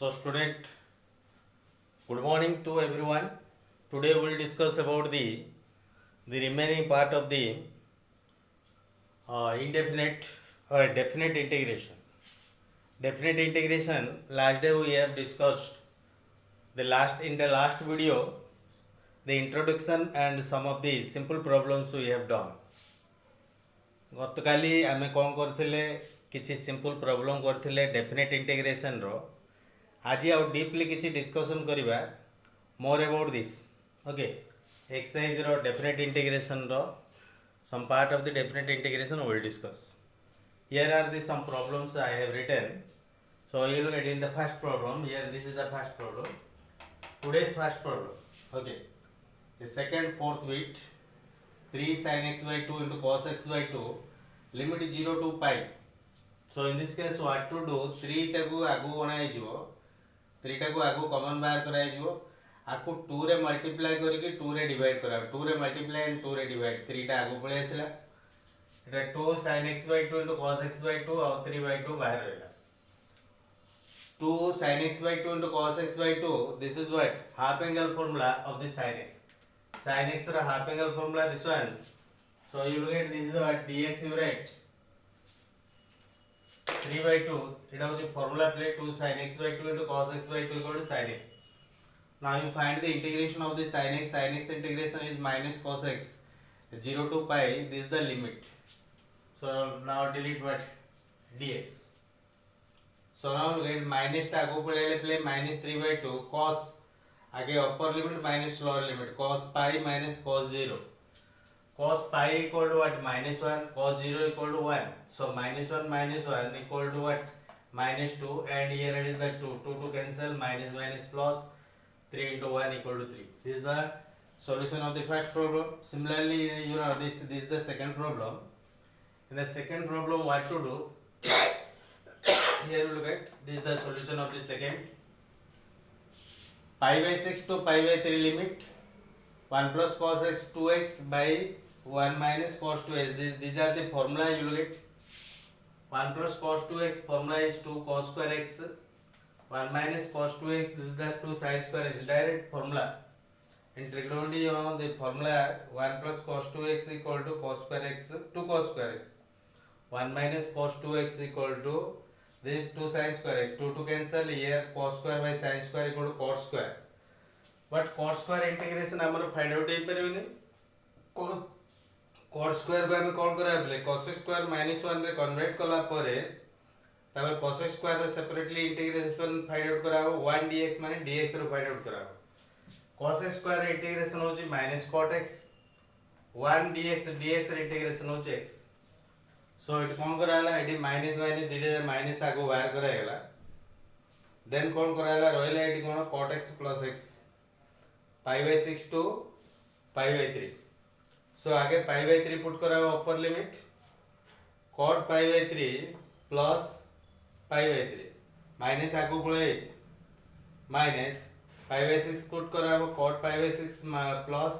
So student, good morning to everyone. Today we will discuss about the remaining part of the indefinite or definite integration. Definite integration. Last day we have discussed in the last video the introduction and some of the simple problems we have done. ଗତକାଲି ଆମେ କ'ଣ କରିଥିଲେ କିଛି simple problem କରିଥିଲେ definite ଇଣ୍ଟିଗ୍ରେସନ୍ର। ଆଜି ଆଉ deeply କିଛି ଡିସ୍କସନ୍ କରିବା ମୋର୍ ଆବାଉଟ୍ ଦିସ୍। ଓକେ, ଏକ୍ସରସାଇଜ୍ର ଡେଫିନେଟ୍ ଇଣ୍ଟିଗ୍ରେସନ୍ର some part of the definite integration we will discuss. Here are the some problems I have written. So you look at in the first problem. Here this is the first problem. Today's first problem. Okay. The second fourth bit 3 sin x by 2 into cos x by 2 limit 0 to pi. So in this case what to do, 3 टाकू आगु बना हिजो 3 टाकू आगु common बाहर करा हिजो आकु 2 रे मल्टीप्लाई करके 2 रे डिवाइड करा 2 रे मल्टीप्लाई एंड 2 रे डिवाइड 3 टा आगु पळे आसला एटा 2 sin x by 2 into cos x by 2 और 3 by 2 बाहर रहला 2 sin x by 2 into cos x by 2. This is what half angle formula of the sin x. Sin x ra half angle formula this one. So you look at this is what dx you write 3 by 2. It was the formula play 2 sin x by 2 into cos x by 2 equal to sin x. Now you find the integration of the sin x. Sin x integration is minus cos x 0 to pi. This is the limit. So now delete what dx. So now you get minus टा को play minus 3 by 2 cos आगे upper limit minus lower limit cos pi minus cos 0. Cos pi equal to what minus 1, cos 0 equal to 1. So minus 1 equal to what minus 2, and here it is the 2 to cancel, minus minus plus 3 into 1 equal to 3. This is the solution of the first problem. Similarly, you know this is the second problem. In the second problem, what to do? Here you look at this is the solution of the second. Pi by 6 to pi by 3 limit 1 plus cos x 2x by 1 minus cos 2x. These are the formula you look at. 1 plus cos 2x formula is 2 cos square x. 1 minus cos 2x, this is the 2 sin square x, direct formula. In trigonometry, you know the formula 1 plus cos 2x equal to cos square x, 2 cos square x. 1 minus cos 2x equal to this 2 sin square x. 2 to cancel, here cos square by sin square equal to cot square. But cot square integration हमारे find out ही पर होने cot square को हमें कौन करा है cos square minus 1 रे convert कला परे तब cos square रे separately integration find out करा हो 1 dx माने dx रे find out करा हो cos square रे integration हो जी minus cot x 1 dx रे integration हो जी x. So it कौन करा है इटी minus धीरे minus आगो बाहर करा है then कौन करा है रोयला इटी कौन cot x plus x pi by 6 to pi by 3. So आगे pi by 3 put करा है upper limit cot pi by 3 plus pi by 3 minus आगो पड़े minus pi by 6 put करा है cot pi by 6 plus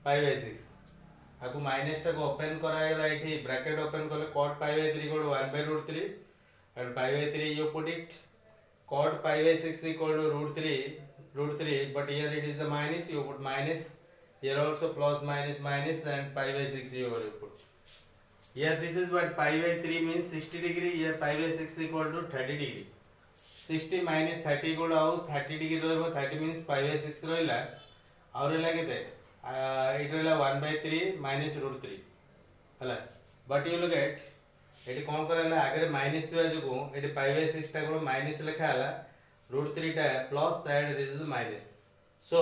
pi by 6 आगो minus टा को open करा है राइट ही bracket open कर ले cot pi by 3 equal to 1 by root 3 and pi by 3 you put it cot pi by 6 equal to root 3 but here it is the minus, you put minus, here also plus minus and pi by 6 you will put. Here this is what pi by 3 means 60 degree, here pi by 6 equal to 30 degree. 60 minus 30 equal to 30 degree रहो 30 means pi by 6 रहिला और रहिला केते it रहिला 1 by 3 minus root 3 हला. But you look at eighty कौन करला आगे माइनस दिवा जो एटी pi by 6 टा को माइनस लिखा हला root 3 टा plus and this is minus. So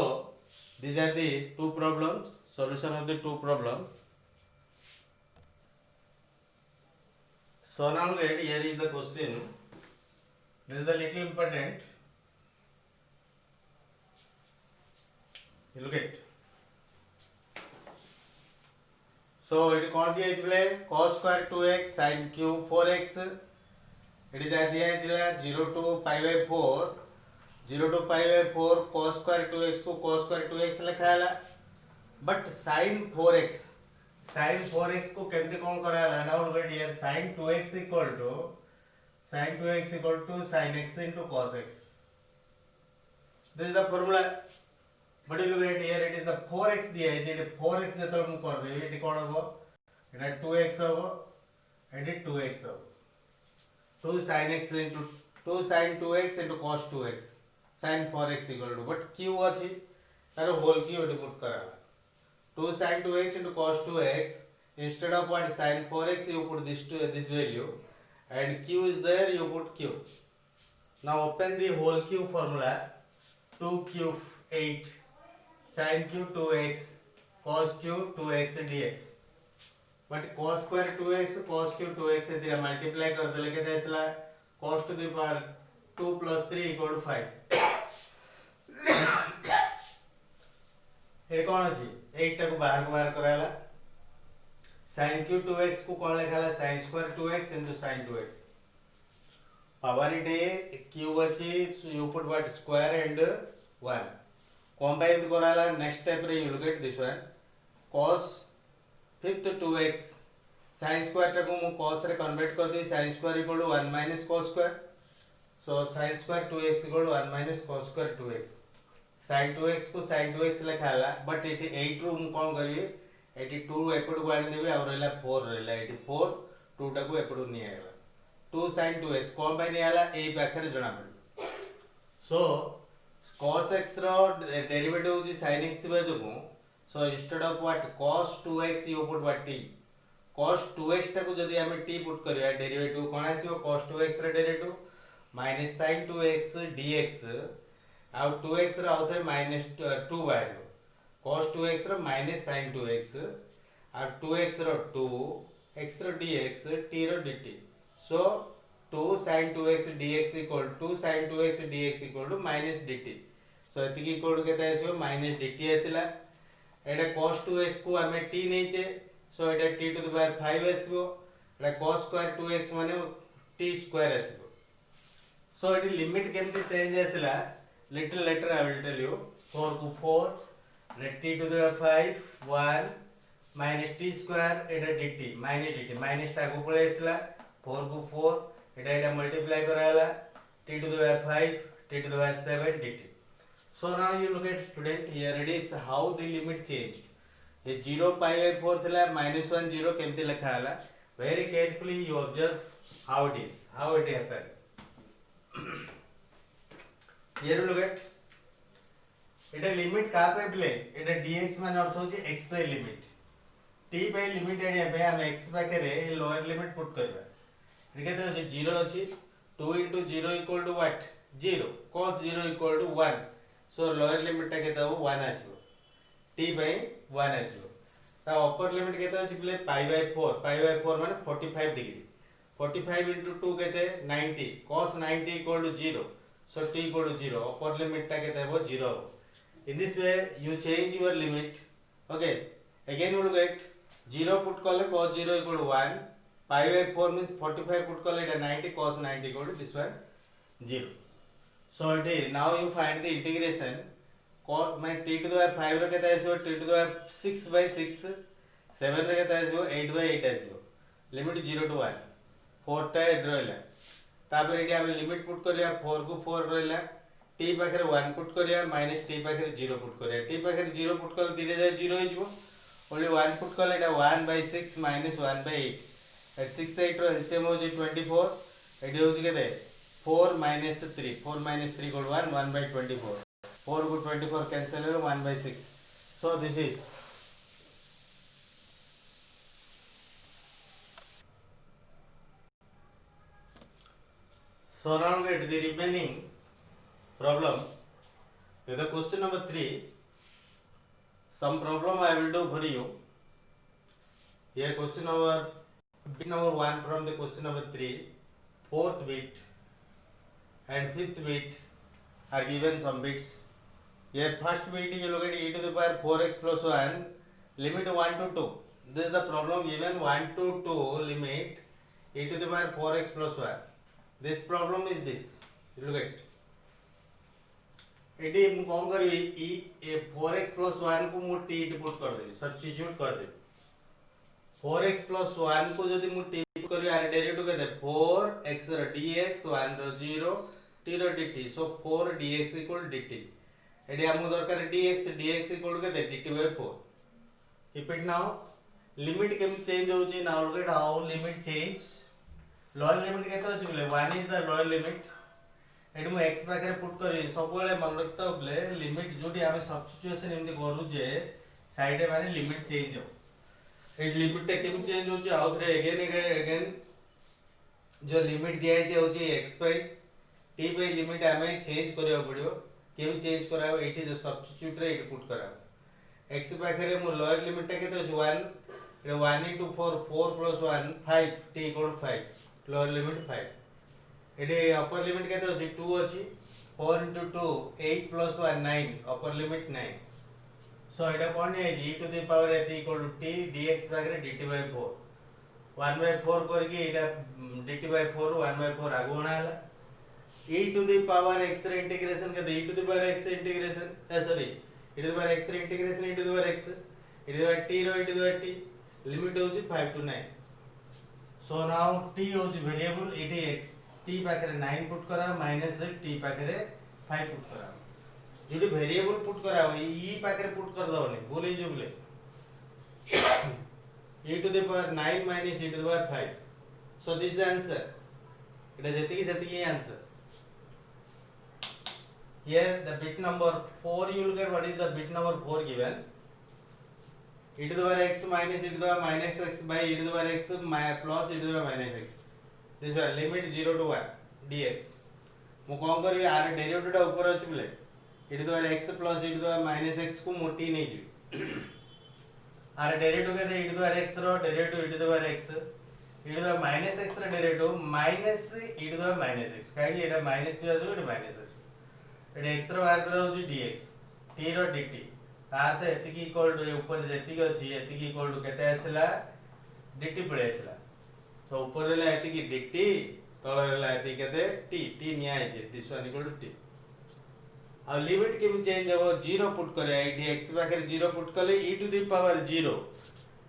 these are the two problems, solution of the two problems. So now look at here is the question. This is the little important. You look at. So it कौन दिया इसमें cos square 2x sin cube 4x. It is दिया 0 to pi by 4 0 to pi by 4 cos square 2x को cos square 2x लिखा है but sin 4x को केमती कौन करा है now look at here sin 2x equal to sin x into cos x This is the formula. But you look at here, it is the 4x दिया है, ये 4x जब तक हम कर दे, ये कौन होगा? ये 2x होगा, ये 2x होगा. 2 sin x into 2 sin 2x into cos 2x, sin 4x equal to. But q अच्छी, तारो whole q इट put करा. 2 sin 2x into cos 2x, instead of what sin 4x you put this value, and q is there, you put q. Now open the whole cube formula. 2 cube 8 sin cube 2x cos cube 2x dx. But cos square 2x cos cube 2x से तेरा multiply कर दे लेके ऐसा cos to the power 2 plus 3 equal to 5. ये कौन अच्छी 8 टक बाहर कराला sin cube 2x को कौन लिखा ला sin square 2x into sin 2x. Power it a cube अच्छी you put what square and 1 combine कराला. Next step रे you look at this one cos fifth 2x sin square टा को मु cos रे convert कर दी sin square equal to 1 minus cos square. So sin square 2x equal to 1 minus cos square 2x. sin 2x को sin 2x लिखा ला but it 8 रू मु कौन करिए 82 एपड़ को आने देबे और रहला 4 रहला 84 2 टा को एपड़ नहीं आएगा 2 sin 2x कौन बाय नहीं आला ए पाखरे जणा पड़. सो cos x रो डेरिवेटिव होची sin x थिबा जको. So instead of what cos 2x you put what t cos 2x टा को जदी हमें t पुट करिया डेरिवेटिव कोन आसीबो cos 2x रे derivative minus sin 2x dx आउ 2x रे आउथे minus 2 बाहर cos 2x रो minus sin 2x और 2x रो 2 x रो dx t रो dt. So 2 sin 2x dx equal 2 sin 2x dx equal to minus dt. So एतिकी equal to केता आसीबो minus dt आसीला. एटा cos 2x को हमें t नेचे so Etah t to the power 5 आसीबो. Etah cos square 2x माने t square आसीबो. So एटी limit केमते change आसीला little later I will tell you. 4 को 4 let t to the power 5 1 minus t square Etah dt minus टा को पळे आसीला 4 को 4 एटा मल्टीप्लाई कराला t to the power 5 t to the power 7 dt. So now you look at student here it is how the limit changed. ये 0 pi by 4 थिला -1 0 केमते लिखा हला very carefully you observe how it is how it happen. Here you look at Etah limit का पे play एटा dx मान अर्थ होची x by limit t by limit एडिया पे हम x पाखे रे लोअर लिमिट पुट करबा. केते अछि 0 अछि 2 into 0 equal to what 0 cos 0 equal to 1. So lower limit टा केते हो 1 आसीबो t by 1 आसीबो. ता अपर लिमिट केते अछि प्ले pi by 4 माने 45 डिग्री 45 into 2 केते 90 cos 90 equal to 0. So t equal to 0 upper limit टा केते हो 0. In this way you change your limit. Okay, again you look at 0 put कले cos 0 equal to 1 pi by 4 means 45 put कले এটা 90 cos 90 equal to this one 0. So it is now you find the integration cos my t to the power 5 रे केता आसीबो t to the power 6 by 6 7 रे केता आसीबो 8 by 8 आसीबो limit 0 to 1 4 टा रहला. तापर eighty हम limit put करिया 4 को 4 रहला t पाखरे 1 पुट करिया minus t पाखरे 0 पुट करिया t पाखरे 0 पुट कले दिले जाय 0 हो जिवो only 1 पुट कले एटा 1 by 6 minus 1 by 8 at 6 8 row LCM हो जे 24 एटी हो जे केते 4 minus 3 equal to 1 by 24 4 को 24 cancel हो 1 by 6. So this is so now get the remaining problem with the question number 3. Some problem I will do for you. Here question number bit number 1 from the question number 3 fourth bit and fifth bit are given some bits. Here first bit you look at e to the power 4x plus 1 limit 1 to 2. This is the problem given 1 to 2 limit e to the power 4x plus 1. This problem is this. You look at eighty मु कौन करबी e 4x plus 1 को मु t put कर देबी substitute कर देबी 4x plus 1 को जदी मु t पुट करबी आर डेरिवेटिव केते 4x रो dx 1 रो 0 t रो dt. So 4 dx equal dt. एडी हमको दरकार dx इक्वल टू केते dt/4 keep it now limit केम चेंज होची now look at how limit change lower limit केते होची बोले 1 इज द लोअर लिमिट एडी मु x पाखरे पुट करी सब बेले मन रखता बोले लिमिट जोटी हमें सब्स्टिट्यूशन एमती करू जे साइड रे माने लिमिट चेंज हो ए लिमिट टे केम चेंज होची आउ थरे अगेन जो लिमिट दिया है होची x by t by limit हमें चेंज करिया पड़ियो केम चेंज कराबो एठी जो सब्स्टिट्यूट रे एठी पुट कराबो x पाखरे मु लोअर लिमिट टे केते होची 1 रे 1 into 4 4 plus 1 5 t equal to 5 lower limit 5 एठी अपर लिमिट केते होची 2 अछि 4 into 2 8 plus 1 9 अपर लिमिट 9 सो एटा कोन है e to the power a equal to t dx पाखरे dt/4 1/4 करके एटा dt/4 1/4 आगुणा हला e to the power x रे इंटीग्रेशन के e to the power x integration sorry e to the power x रे integration e to the power x e to the power t रो e to the power t limit होची 5 to 9 so now t होची variable एटी x t पाखरे 9 put करा minus t पाखरे 5 put करा जोटी variable put करा e पाखरे पुट कर दवनी बोले जो बोले e to the power 9 minus e to the power 5 so this is the answer it is जति answer here the bit number 4 you will get what is the bit number 4 given e to the power x minus e to the power minus x by e to the power x plus e to the power minus x this one limit 0 to 1 dx मु कोन करी are derivative टा ऊपर अछि बोले e to the power x plus e to the power minus x को मोटी नै जी आर डेरिवेटिव के e to the power x रो derivative e to the power x e to the power minus x रो derivative minus e to the power minus x काहे एटा minus दिया जो एटा माइनस अछि एटा x रो बाहर करा होची dx t रो dt तार त एति की इक्वल टू ऊपर जेति की अछि एति की इक्वल टू केते आसला dt पळे आसला तो ऊपर रेला एति की dt तळ रेला एति केते t निया है this one equal to t आ लिमिट केम चेंज हो 0 पुट करे एटी x पाखरे 0 पुट कले e to the power 0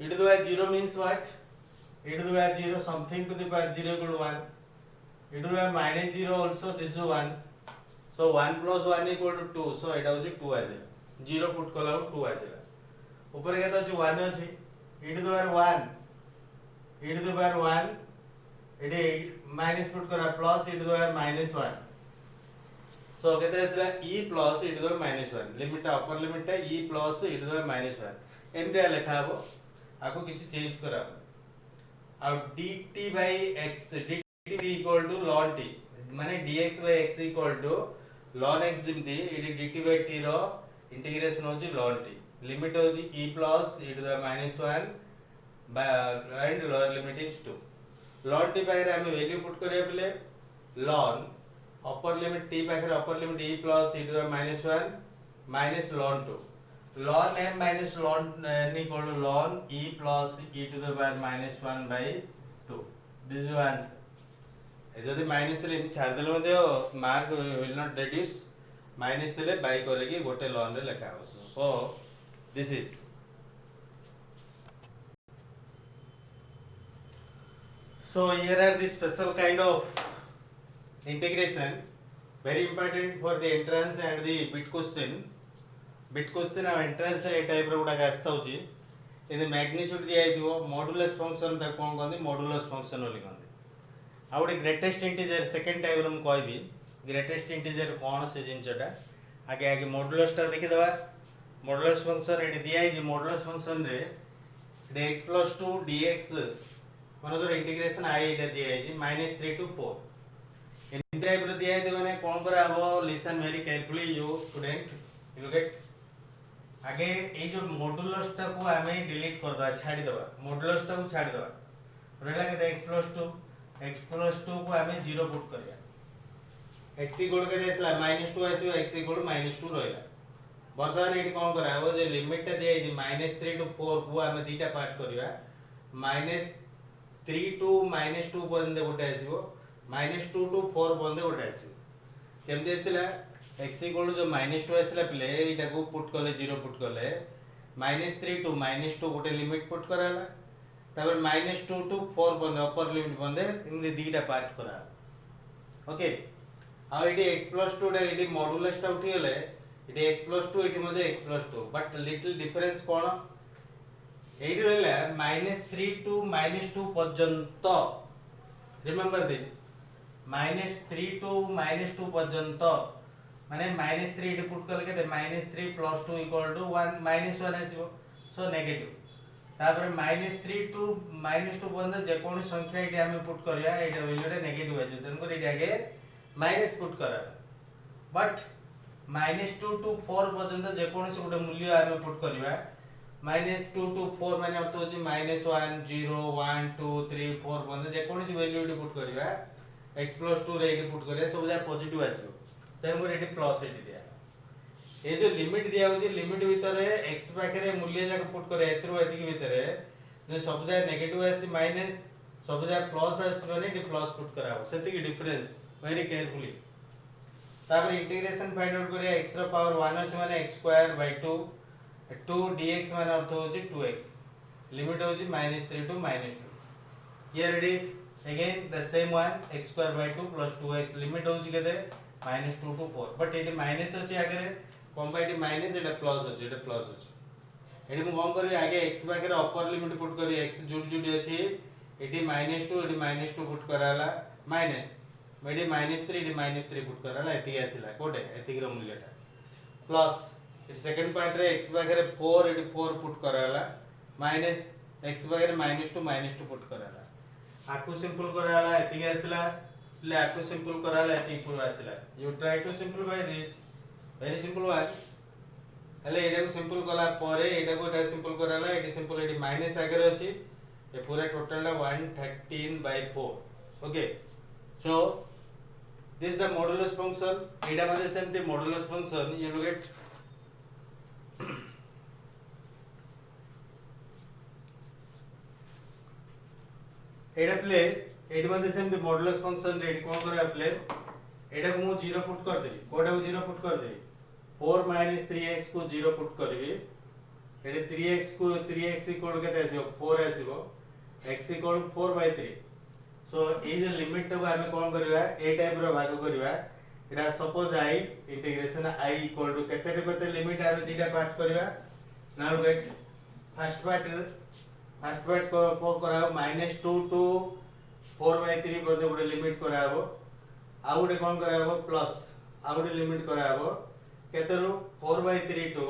e to the power 0 means what e to the power 0 something to the power 0 equal to 1 e to the power minus 0 also this is 1 so 1 plus 1 equal to 2 so एटा होची 2 आसे 0 put कला 2 आसेला ऊपर केता होची 1 अछि e to the power 1 e to the power 1 एटी minus put करा plus e to the power minus 1 so केते आसला e plus e to the power minus 1 limit upper limit है e plus e to the power minus 1 एमते लिखा हबो आको किछि change करा आ dt by x dt equal to ln t माने dx by x equal to ln x जिमती एटी dt by t रो इंटीग्रेशन होची ln t लिमिट होची e plus e to the power minus 1 by and lower limit is 2 ln t पाखरे हम value put करिया पले ln अपर लिमिट t पाखरे upper limit e plus e to the minus 1 minus ln 2 ln m minus ln n equal to ln e plus e to the power minus 1 by 2 this is your answer जदि minus तले छाड़ देले मध्ये mark will not reduce minus तले bye करे कि गोटे ln रे लिखा हो so this is so here are the special kind of integration very important for the entrance and the bit question और entrance ए टाइप रो गुडा आस्ता होची इन मैग्नीट्यूड दिया दियो मॉडुलस फंक्शन त कोन कहंदी मॉडुलस फंक्शन ओली कहंदी आ गुडे ग्रेटेस्ट इंटीजर सेकंड टाइप रो हम कहबी greatest integer कोन से जिंचटा आगे आगे मॉडुलस ता देखि दवा मॉडुलस फंक्शन एटी दिया है जे मॉडुलस फंक्शन रे x + 2 dx मनोदर इंटीग्रेशन i एटा दिया है जे -3 to 4 इन टाइप रो दिया है माने कोन करा हबो listen very carefully you student you get आगे ए जो मॉडुलस टा को हमें डिलीट कर दवा छाडी दवा मॉडुलस टा को छाडी दवा रहला के x + 2 को हमें 0 पुट करिया x = के देसला -2 आसीबो x = -2 रहला वर्तमान एटी कोन करा हबो जे लिमिट टा दिया है -3 to 4 को हमें दीटा पार्ट करिया -3 to -2 पर्यंत गोटे आसीबो -2 to 4 पर्यंत गोटे आसीबो केमते आसीला x = जो -2 आसीला प्ले एटा को पुट करले 0 पुट करले -3 to -2 गोटे लिमिट पुट कराला तबर -2 to 4 पर्यंत अपर लिमिट पर्यंत इन दीटा पार्ट करा ओके आ एटी x + 2 टा एटी मॉडुलस टा उठी गेले इट x+2 इट मध्ये x+2 बट लिटिल डिफरेंस कोण एठी रहला -3 टू -2 पर्यंत रिमेंबर दिस -3 टू -2 पर्यंत माने -3 इट पुट करले केते -3 + 2 = 1 -1 आसीबो सो नेगेटिव तापर -3 टू -2 पर्यंत जे कोन संख्या इटी हम पुट करिया एटा वैल्यू रे नेगेटिव आसी तन को इटी आगे माइनस पुट करा बट -2 टू 4 पर्यंत जे कोन से गुटे मूल्य हम पुट करिया -2 टू 4 माने अर्थ होची -1 0 1 2 3 4 पर्यंत जे कोन से वैल्यू इटी पुट करिया x+2 रे इटी पुट करिया सब जा पॉजिटिव आसीबो तन को इटी प्लस इटी दिया ये जो लिमिट दिया होची लिमिट भीतर x पाखरे मूल्य जाक पुट करे एतरो एतिक भीतर जो सब जा नेगेटिव आसी माइनस सब जा प्लस आसी माने इटी प्लस पुट करा हो सेति की डिफरेंस वेरी केयरफुली तापर इंटीग्रेशन फाइंड आउट करिया x रो पावर 1 अछि माने x2/2 2 dx माने अर्थ होची 2x लिमिट होची -3 to -2 here it is again the same one x2/2 + 2x limit होची केते -2 टू 4 बट एटी माइनस अछि आगे कंबाइंड माइनस एटा प्लस अछि एटा प्लस अछि एटी मु कोन करी आगे x पाखरे अपर लिमिट पुट करी x जुडी जुडी अछि एटी -2 एटी -2 पुट कराला माइनस एटी -3 एटी -3 पुट कराला एति आसिला कोटे एति रो मूल्यटा प्लस इट सेकंड पार्ट रे x पाखरे 4 एटी 4 पुट कराला माइनस x पाखरे -2 पुट कराला आकु सिंपल कराला एति आसिला ले आकु सिंपल कराला एति पुर आसिला you try to simplify this very simple one हेले एटा को सिंपल कला परे एटा को एटा सिंपल कराला एटी सिंपल एटी माइनस आगे अछि ए पूरा total 113/4 okay so this the modulus function एटा मध्ये सेमते modulus function you will get एटा प्ले एटी मध्ये सेमते मॉडुलस फंक्शन रे कोन करे प्ले एटा को मु 0 पुट कर देबी कोडा को 0 पुट कर देबी 4 - 3x को 0 पुट करबी एटे 3x को 3x इक्वल केते आसीबो 4 आसीबो x इक्वल 4/3 सो ए जे लिमिट को हमें कोन करबा ए टाइप रो भाग करबा एटा suppose i integration i equal to केते केते लिमिट आबे दीटा पार्ट करबा नाउ गेट फर्स्ट पार्ट को कराबो -2 टू 4/3 पदे गुडे लिमिट कराबो आ गुडे कोन कराबो प्लस आ गुडे लिमिट कराबो केतरो 4/3 टू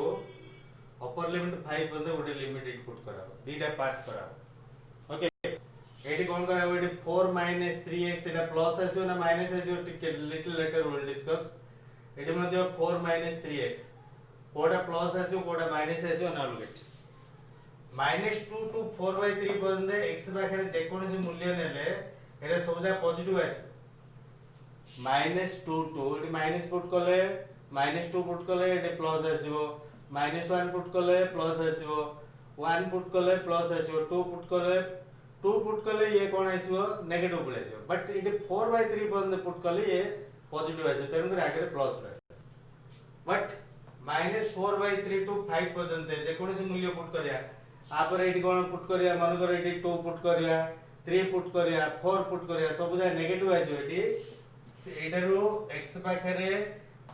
अपर लिमिट 5 पदे गुडे लिमिट इनपुट कराबो दीटा पार्ट कराबो ओके एटी कोन कराबो एटी 4 - 3x एटा प्लस आसीबो ना माइनस आसीबो टिके little letter will discuss eighty मध्ये 4 - 3x कोडा प्लस आसीबो कोडा माइनस आसीबो ना गेट -2 टू 4/3 पदे x पाखरे जे कोनसी मूल्य नेले एटा सब जा पॉजिटिव आसीबो -2 टू एटी माइनस पुट कले -2 पुट कले एटी प्लस आसीबो -1 पुट कले प्लस आसीबो 1 पुट कले प्लस आसीबो 2 पुट कले ये कोन आसीबो नेगेटिव पळे आसीबो बट एटी 4/3 पदे पुट कले ये पॉजिटिव आसीबो तेनु करे आगे प्लस रहे बट -4/3 टू 5 पर्यंत जे कोनसी मूल्य पुट करिया आपर एटी कोन पुट करिया मन कर एटी 2 पुट करिया 3 पुट करिया 4 पुट करिया सब जा नेगेटिव आसीबो एटी एटारो x पाखरे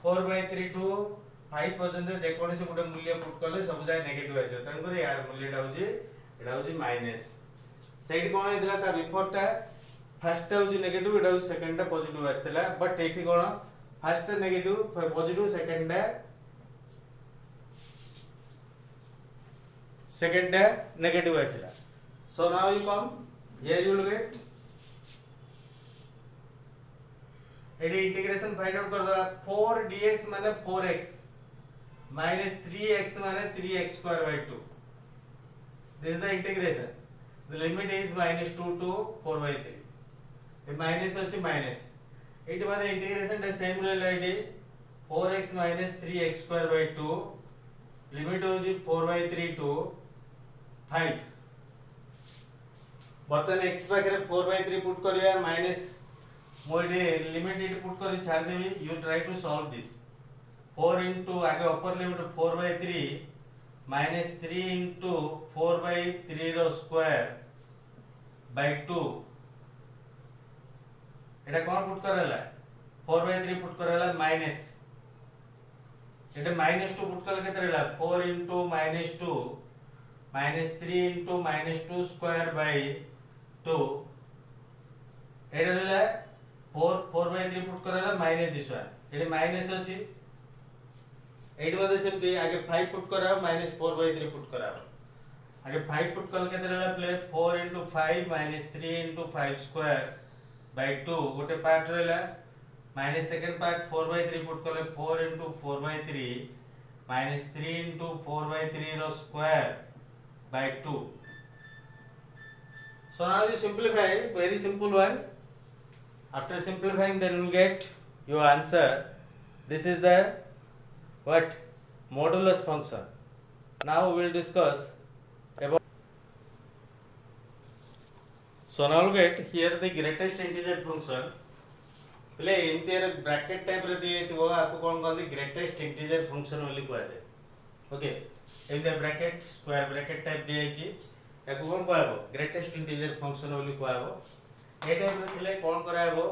4/3 टू 5 पर्यंत जे कोनसी गुटे मूल्य पुट करले सब जाय नेगेटिव आछे तन करे यार मूल्यटा होची एटा होची माइनस सेट कोन हेतला ता बिफोरटा फर्स्ट होची नेगेटिव एटा होची सेकंडटा पॉजिटिव आस्तला बट एठी कोन फर्स्ट नेगेटिव पॉजिटिव सेकंडटा नेगेटिव आछला so now you come here you will get एडी इंटीग्रेशन फाइंड आउट कर दो 4 dx माने 4x minus 3x माने 3x²/2 this is the integration the limit is -2 to 4/3 ए माइनस अछि माइनस एटी माने इंटीग्रेशन द सेम रहला एडी 4x - 3x²/2 लिमिट होजी 4/3 टू 5 बर्तन x पाखरे 4/3 पुट करिया माइनस मोडे लिमिट इट पुट करी छाड़ देबी you try to solve this 4 into आगे अपर लिमिट 4/3 minus 3 into 4/3 रो square by 2 Etah cone put करला 4/3 पुट करला माइनस एटा -2 पुट कले केते रहला 4 into -2 -3 into -2 स्क्वायर बाय 2 एटा रहला 4/3 पुट करला minus this one Etah minus अछि एट मध्ये सेमती आगे 5 पुट करा -4/3 पुट करा आगे 5 पुट कल केते रहला play 4 into 5 -3 into 5 square by 2 गोटे पार्ट रहला माइनस सेकंड पार्ट 4/3 पुट कले 4 into 4/3 -3 into 4/3 रो square by 2. So now you simplify, very simple one. After simplifying, then you get your answer. This is the what modulus function. Now we will discuss about. So now look at here the greatest integer function. पहले integer bracket type रे दिए थी वो आपको कौन कौन the greatest integer function वाली को आते okay in the bracket square bracket type दिए छी याको कौन कहबो ग्रेटेस्ट इंटीजर फंक्शन वाली को आबो ए टाइप रे थिले कौन कराबो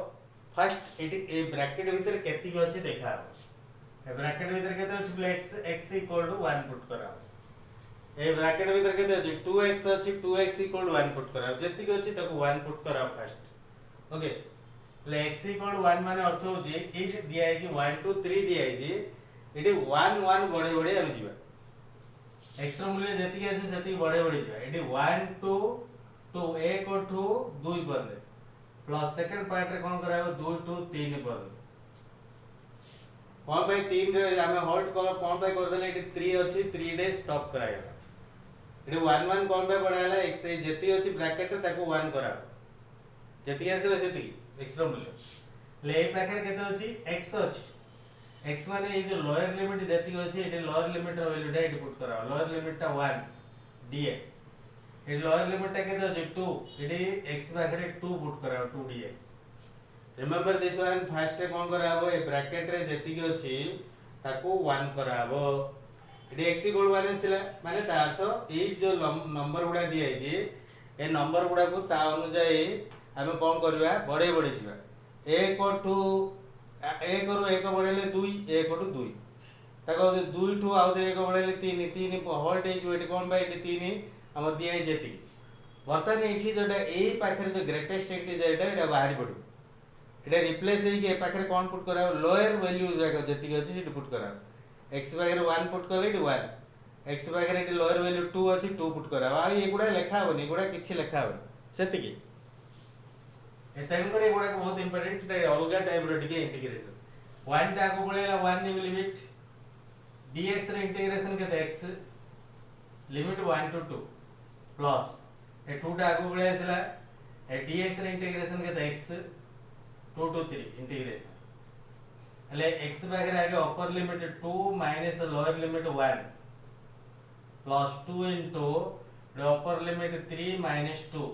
फर्स्ट ए ब्रैकेट भीतर केति अछि देखाबो ए ब्रैकेट भीतर केते अछि प्ले x इक्वल टू 1 पुट कराबो ए ब्रैकेट भीतर केते अछि 2x अछि 2x इक्वल टू 1 पुट कराबो जति अछि ताको 1 पुट कराबो फर्स्ट ओके x इक्वल 1 माने अर्थ होची ए दिया है 1 2 3 दिया है एटी 1 1 बड़े बड़े आबि जिबा x रो मूल्य जति आसे जति बड़े बड़े जिबा एटी 1 2 2 1 और 2 2 बंदे प्लस सेकंड पार्ट रे कोन कराबो 2 2 3 बंदे कोन भाई 3 रे हमें होल्ड कर कोन भाई कर देले एटी 3 अछि 3 डे स्टॉप करायला एटी 1 1 कोन भाई बढ़ायला x जति अछि ब्रैकेट रे ताको 1 करा जति आसे जति x रो मूल्य ले ए पाखर केते अछि x अछि x माने ए जो लोअर लिमिट देति अछि एटे लोअर लिमिट रो वैल्यू डा पुट करा लोअर लिमिट ता 1 dx ए लोअर लिमिट ता केते अछि 2 एटे x पाखर 2 पुट करा 2 dx remember this one first ray कोन कराबो ए ब्रैकेट रे जेति के अछि ताको 1 कराबो एटे x इक्वल 1 आसीला माने ता अर्थ ए जो नंबर गुडा दिया है ए नंबर गुडा को ता अनुसार हमें कौन करवा बड़े बड़े जीवा 1 और 2 1 और 1 बढ़ेले 2 1 और 2 ताको 2 2 आउ 1 बढ़ेले 3 3 होल्ड हे जो एटी कोन बाय एटी 3 हमर दिया है जेती वर्तमान एठी जोटा ए पाखरे जो ग्रेटेस्ट इंटीजर एटा बाहरी पड़ो एटा रिप्लेस हे के पाखरे कोन पुट करा लोअर वैल्यू जाका जेती अछि सेटी पुट करा x पाखरे 1 पुट करले एटी 1 x पाखरे एटी लोअर वैल्यू 2 अछि 2 पुट करा आ एगुडा लेखा होनी एगुडा किछि लेखा होनी सेति की एटाइम करे एगुडा बहुत इंपोर्टेंट है अलगा टाइप रो टिके इंटीग्रेशन 1 टा को बोलेला 1 नी लिमिट dx रे इंटीग्रेशन के x लिमिट 1 to 2 प्लस ए 2 टा को बोले आसला ए dx रे इंटीग्रेशन के x 2 to 3 इंटीग्रेशन हले x बागे आगे upper limit 2 minus lower limit 1 plus 2 into upper limit 3 minus 2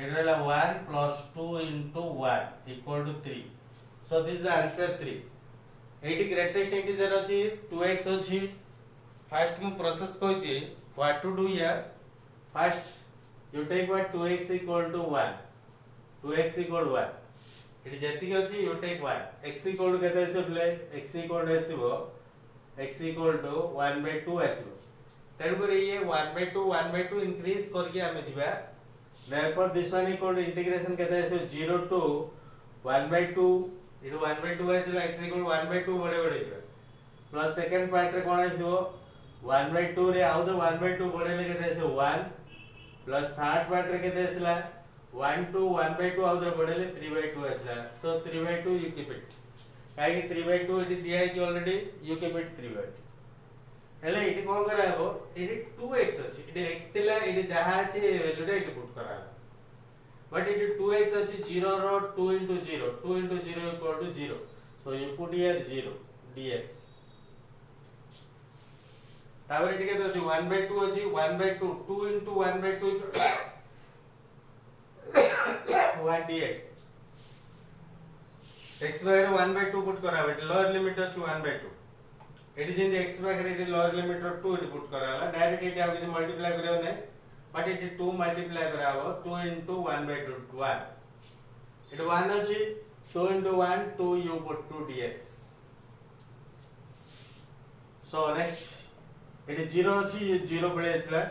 एडरला 1 plus 2 into 1 equal to 3 so this is the answer 3 एटी ग्रेटेस्ट इंटीजर अछि 2x अछि फर्स्ट को प्रोसेस कहछि what to do here first you take what 2x equal to 1 2x equal 1 एटी जति अछि you take 1 x equal to केते छै प्ले x equal to आसीबो x equal to 1/2 आसीबो तेन कर ये 1/2 1/2 इंक्रीज करके हमें जिबा therefore this one equal to integration केते आसे 0 to 1/2 इडो 1/2 आसीला x equal to 1/2 बड़े बड़े जिबा प्लस सेकंड पार्ट रे कोन आसीबो 1/2 रे आउ तो 1/2 बड़े ले केते आसे 1 प्लस थर्ड पार्ट रे केते आसीला 1 to 1/2 आउ तो बड़े ले 3/2 आसीला सो 3/2 you keep it काहे कि 3/2 इट दिया है ऑलरेडी you keep it 3/2 हेले इटी कोन कराबो इटी 2x अछि इटी x थिला इटी जहा अछि वैल्यू रे इटी पुट कराबो बट इटी 2x अछि 0 रो 2 into 0 2 into 0 equal to 0 so you put here 0 dx तापर इटी केते अछि 1/2 अछि 1/2 2 into 1/2 1 dx x बाहर 1/2 पुट कराबो इटी लोअर लिमिट अछि 1/2 it is in the x बाहर it lower limit of 2 it put कराला डायरेक्ट इट आबे मल्टीप्लाई करियो नै बट इट 2 मल्टीप्लाई कराबो 2 into 1/2 1 इट 1 अछि 2 into 1 2 you put 2 dx so next it 0 अछि, ये 0 पळे आसला,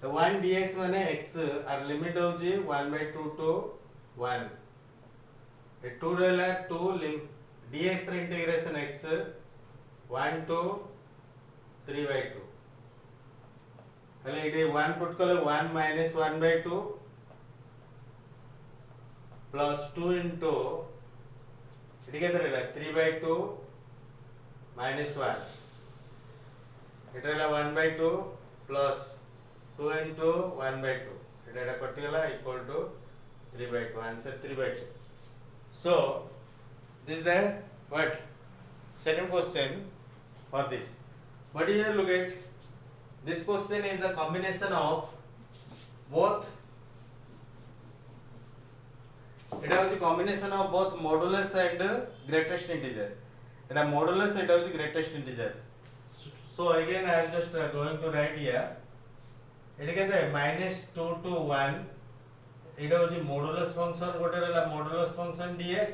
तो 1 dx माने x आर लिमिट होची 1/2 टू 1, ए 2 रहला 2 dx रे इंटीग्रेशन x 1 टू 3/2, हले इटे 1 पुट कले 1 माइनस 1/2 प्लस 2 इंटू इटे केते रहला 3/2 माइनस 1, इटे रहला 1/2 प्लस 2 इंटू 1/2, इटा कटि गला equal to 3/2, answer 3/2. So this is the what second question for this. But here look at this question is the combination of both, এটা হচ্ছে combination of both modulus and greatest integer. এটা modulus, এটা হচ্ছে greatest integer. So again I am just going to write here, এটা কেতে -2 to 1, এটা হচ্ছে modulus function, গোটে রইলা modulus function dx,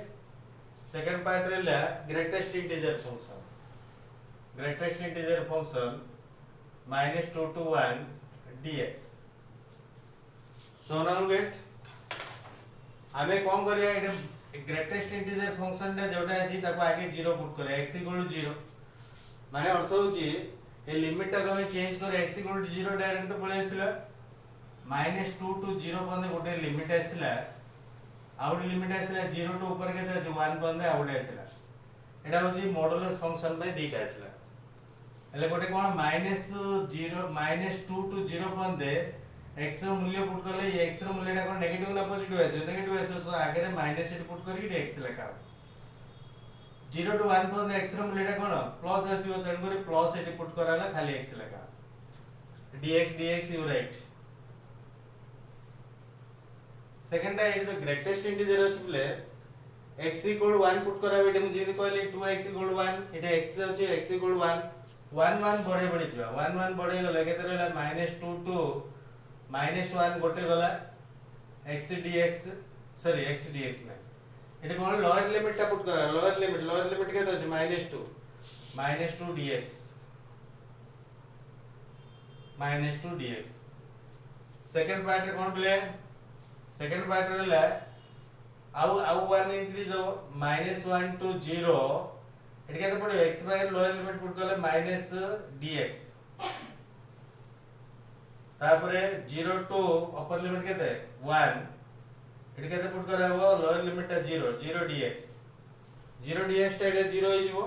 second part রইলা greatest integer function, greatest integer function -2 to 1 dx. So now get आमे कोन करिया, एटा ग्रेटेस्ट इंटीजर फंक्शन ने जोटा अछि ताको आगे 0 पुट करे, x = 0 माने अर्थ होची ए लिमिट टा हम चेंज करे, x = 0 डायरेक्ट तो पळे आसिला, -2 टू 0 पने गोटे लिमिट आसिला, आउट लिमिट आसिला 0 टू ऊपर केते अछि 1 पने आउट आसिला, एटा होची मॉडुलस फंक्शन पे दीटा आसिला, એટલે गोटे कोन -2 टू 0 पने x रो मूल्य पुट करले, ये x रो मूल्यटा कोन नेगेटिव ना पॉजिटिव आसे, नेगेटिव आसे तो आगे रे माइनस इट पुट करी x लिखा, 0 टू 1 पने x रो मूल्यटा कोन प्लस आसीबो, तन करी प्लस इट पुट कराला खाली x लिखा, dx यू राइट. सेकंड है इट द ग्रेटेस्ट इंटीजर अछि बोले x = 1 पुट कराबे, एटा मुझे कहले 2x = 1, एटा x अछि x = 1, 1 बढ़े बढ़े दिबा, 1 बढ़े गेले केते रहला -2 टू -1 गोटे गला x dx, sorry x dx ना, एटा कोन लोअर लिमिट टा पुट करा, लोअर लिमिट केते अछि -2 dx, -2 dx. सेकंड पार्ट रे कोन प्ले, सेकंड पार्ट रहला आउ 1 इंक्रीज हो -1 टू 0, एटा केते पड़ो x by lower limit put करले -dx, तापरे 0 टू अपर लिमिट केते 1, एटा केते पुट कराबो लोअर लिमिट ता 0 dx, 0 dx ता 0 हो जिवो,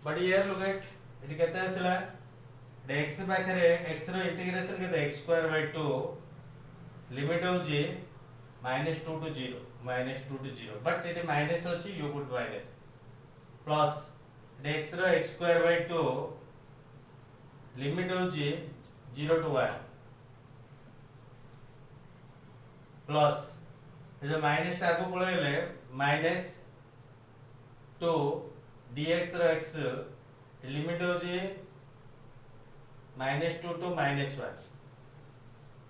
बट हियर लुक एट एटा केते आसला, x पाखरे x रो इंटीग्रेशन केते x²/2, लिमिट हो जी -2 टू 0, बट एटा माइनस अछि, you put minus, plus x रो x²/2 लिमिट हो जी 0 टू 1, प्लस जो माइनस टा को पळेले -2 dx रो x लिमिट हो जी -2 टू -1,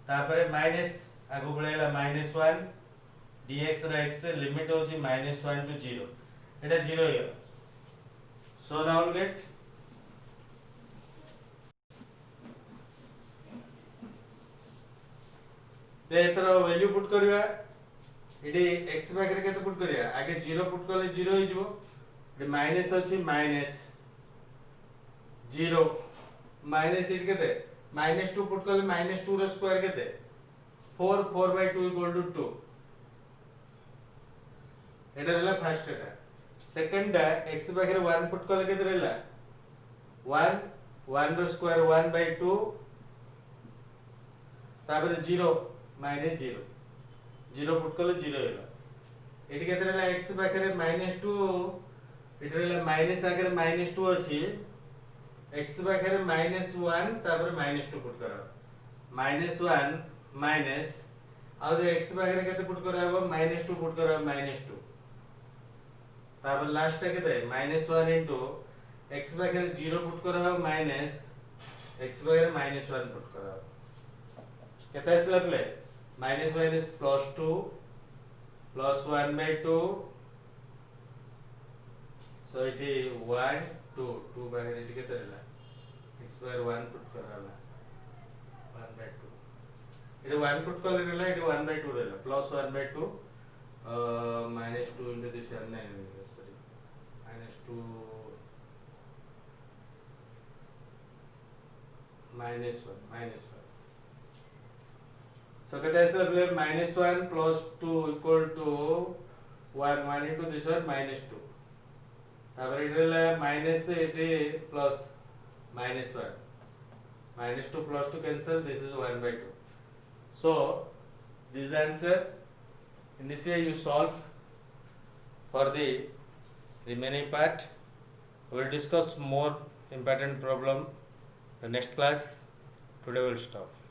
तापरे माइनस आगो पळेला -1 dx रो x लिमिट हो जी -1 टू 0, एटा 0 हियर. सो नाउ गेट एतर वैल्यू पुट करिया, इडी x पाखरे केते पुट करिया, आगे 0 पुट करले 0 हो जिवो, इडी माइनस अछि -0 माइनस इट केते -2 पुट करले -2 रो स्क्वायर केते 4/2 = 2, एटा रहला फर्स्ट एटा. सेकंड x पाखरे 1 पुट करले केते रहला 1 रो स्क्वायर 1/2, तापर 0 -0, 0 पुट करले 0 होला, एटी केते रहला x पाखरे -2, एटी रहला माइनस आगे -2 अछि, x पाखरे -1 तापर -2 पुट करा, -1 माइनस आउ x पाखरे केते पुट कराबो -2 पुट कराबो -2, तापर लास्ट टा केते -1 इनटू x पाखरे 0 पुट कराबो माइनस x पाखरे -1 पुट कराबो, केते आसला प्ले +2 +1/2, So it is 1 2 2 बाहर it केते रहला x square 1 put कराला 1 by 2 it 1 put कर रहला it 1 by 2 रहला plus 1 by 2 minus 2 into this one sorry minus 2 minus 1 so कहते हैं sir minus 1 plus 2 equal to 1 into this one minus 2 तापर इधर minus से इटे plus minus 1 minus 2 plus 2 cancel this is 1 by 2 so this is the answer in this way you solve for the remaining part we will discuss more important problem the next class today we will stop